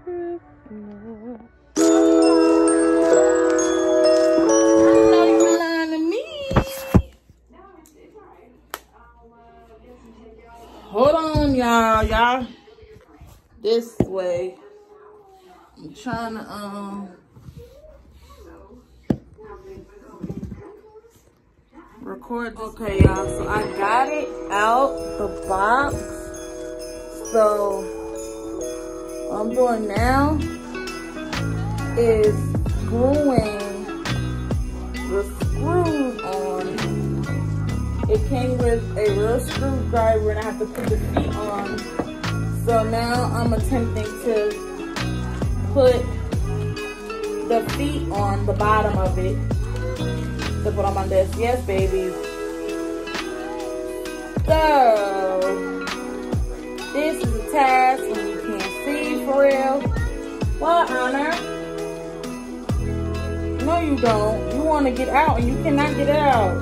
Christmas. I know you lying to me. Hold on, y'all. This way. I'm trying to record. Okay, y'all. So I got it out the box. So what I'm doing now is screwing the screws on. It came with a real screwdriver and I have to put the feet on. So now I'm attempting to put the feet on the bottom of it to put on my desk. Yes, baby. So this is a task and you can't see for real. What, Honor? No, you don't. You want to get out and you cannot get out.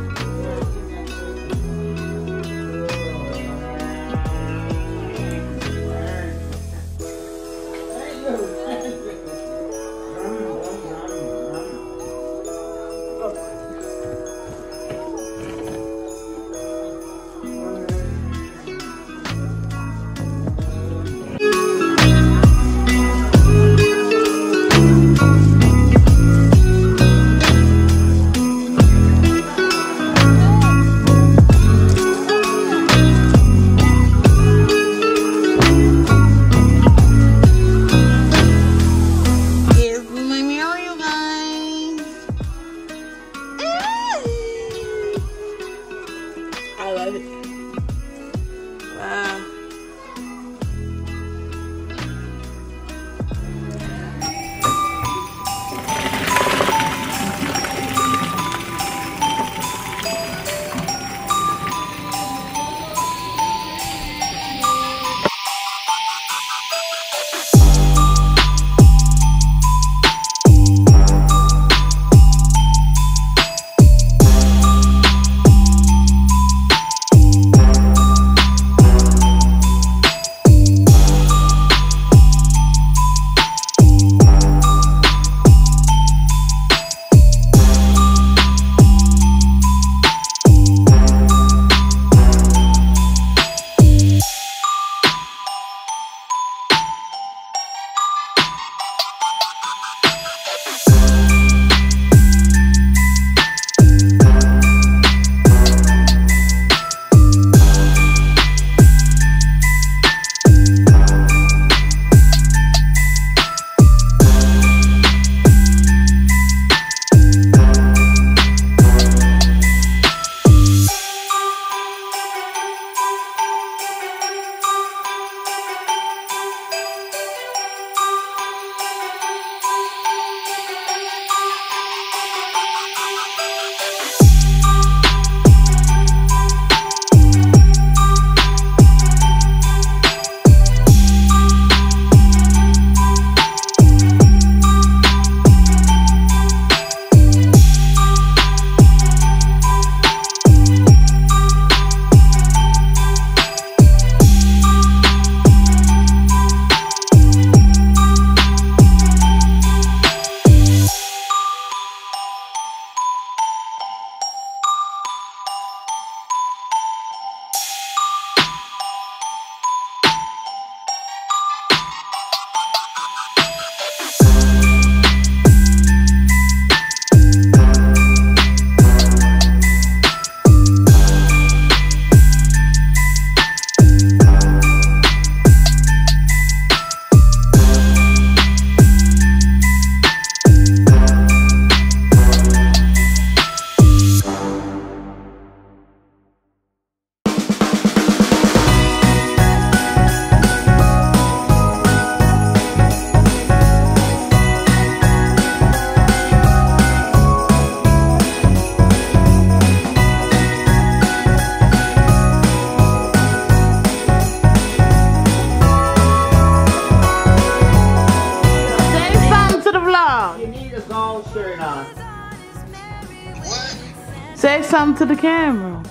Say something to the camera.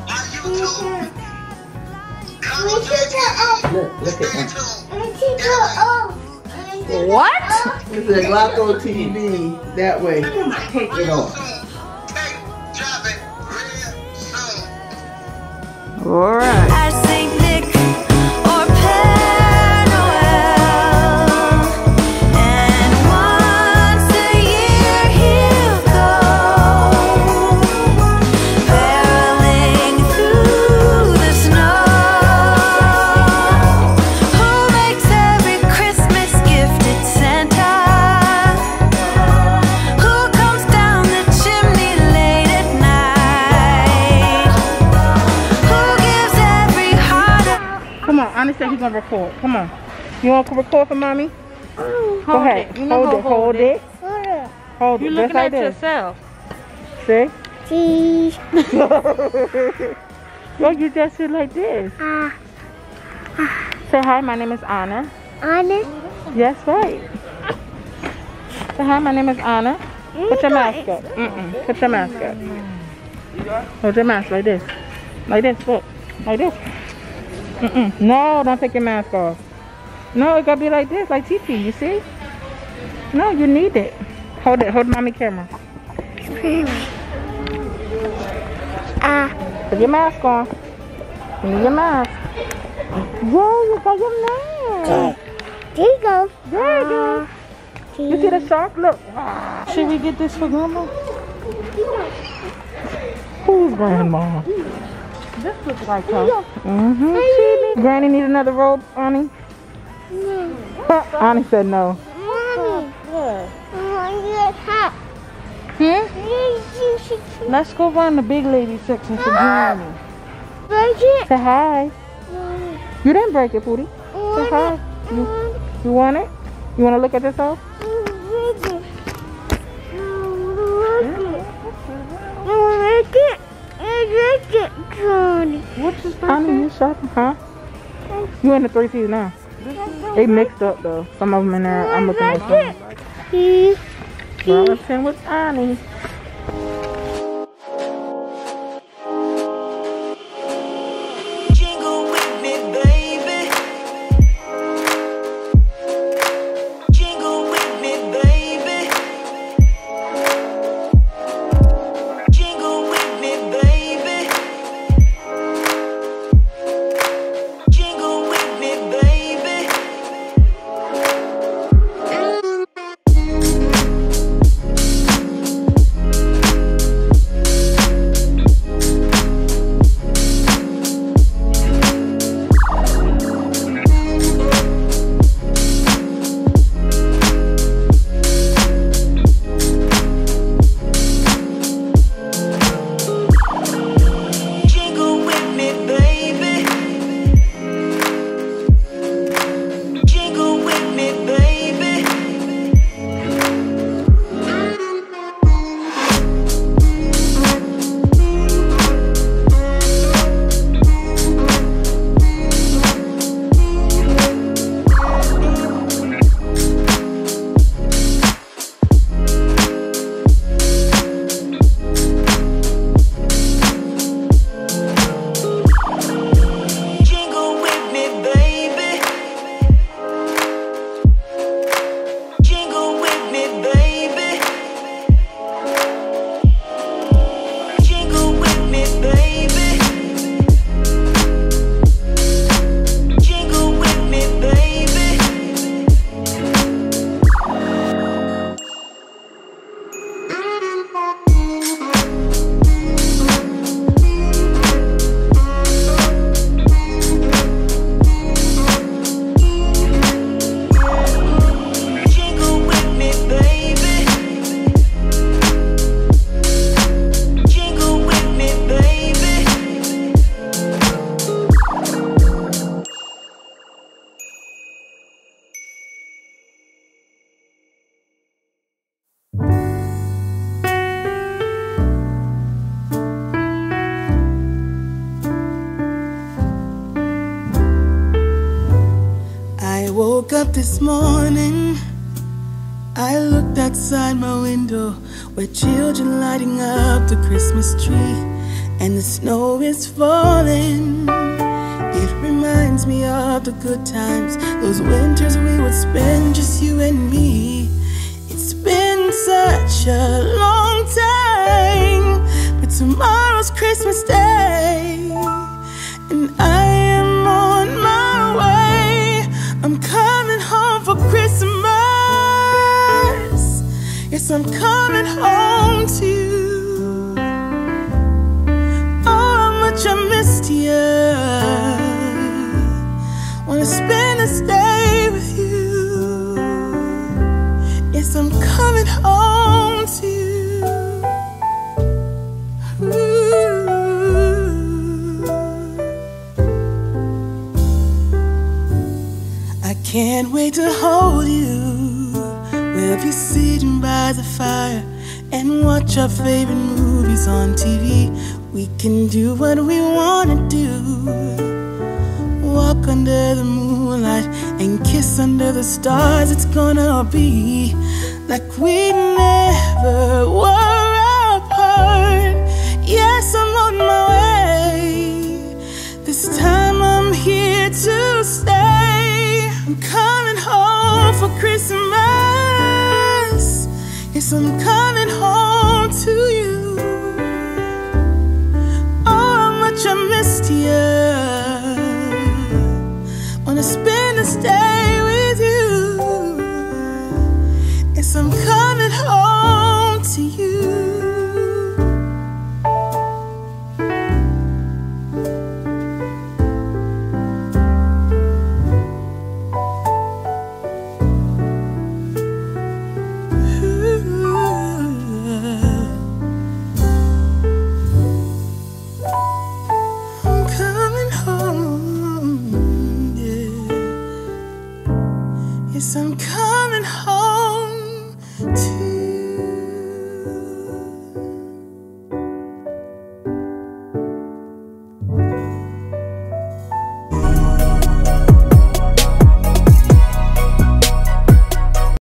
Our YouTube It's a Glocko TV that way. Take it off. All right. I Saint Nick or Père Noël, and once a year he'll go barreling through the snow. Who makes every Christmas gift? It's Santa. Who comes down the chimney late at night? Come on, Annie said he's gonna record. Come on. You want to record for mommy? Go ahead. Hold it. Hold it. You're Just looking like at this. yourself. See? Cheese. Yo, you just sit like this. Say hi, my name is Anna. Anna. Yes, right. Say hi, my name is Anna. Put your mask up. Put your mask up. Hold your mask like this. Like this, look. Like this. No, don't take your mask off. No, it gotta be like this, like Titi, you see? No, you need it. Hold it, hold mommy camera. Put your mask on. You need your mask. Whoa, you got your mask. There you go. There you go. You see the shark? Look. Should we get this for grandma? Who's grandma? This looks like her. Granny need another robe, Annie? No. Annie said no. Mommy. What? I want to get hot. Let's go run the big lady section for Granny. Break it. Say hi. You didn't break it, Pootie. Say hi. You want it? You want to look at yourself? What's this? Honey, you shopping, huh? You in the 3 C's now. They mixed up though. Some of them in there. I'm looking at some. Jonathan with Annie. Jingle with me, baby. Jingle with me, baby. Jingle with me, baby. Jingle with me, baby. Jingle with me, baby. Jingle with me, baby. Jingle with me, baby. Jingle with me, baby. Jingle with me, baby. Jingle with me, baby. Jingle with me, baby. Jingle with me, baby. I woke up this morning, I looked outside my window where children lighting up the Christmas tree, and the snow is falling. It reminds me of the good times, those winters we would spend just you and me. It's been such a long time, but tomorrow's Christmas Day, and I am on my way. I'm coming home for Christmas. Yes, I'm coming home to you. Oh, how much I missed you. Wanna spend this day with you. Yes, I'm coming home to you. Ooh. I can't wait to hold you. We'll be sitting by the fire and watch our favorite movies on TV. We can do what we wanna do. Walk under the moonlight and kiss under the stars. It's gonna be like we never were apart. Yes, I'm on my way. This time I'm here to stay. I'm coming home for Christmas. Yes, I'm coming home to you. Oh, how much I missed you.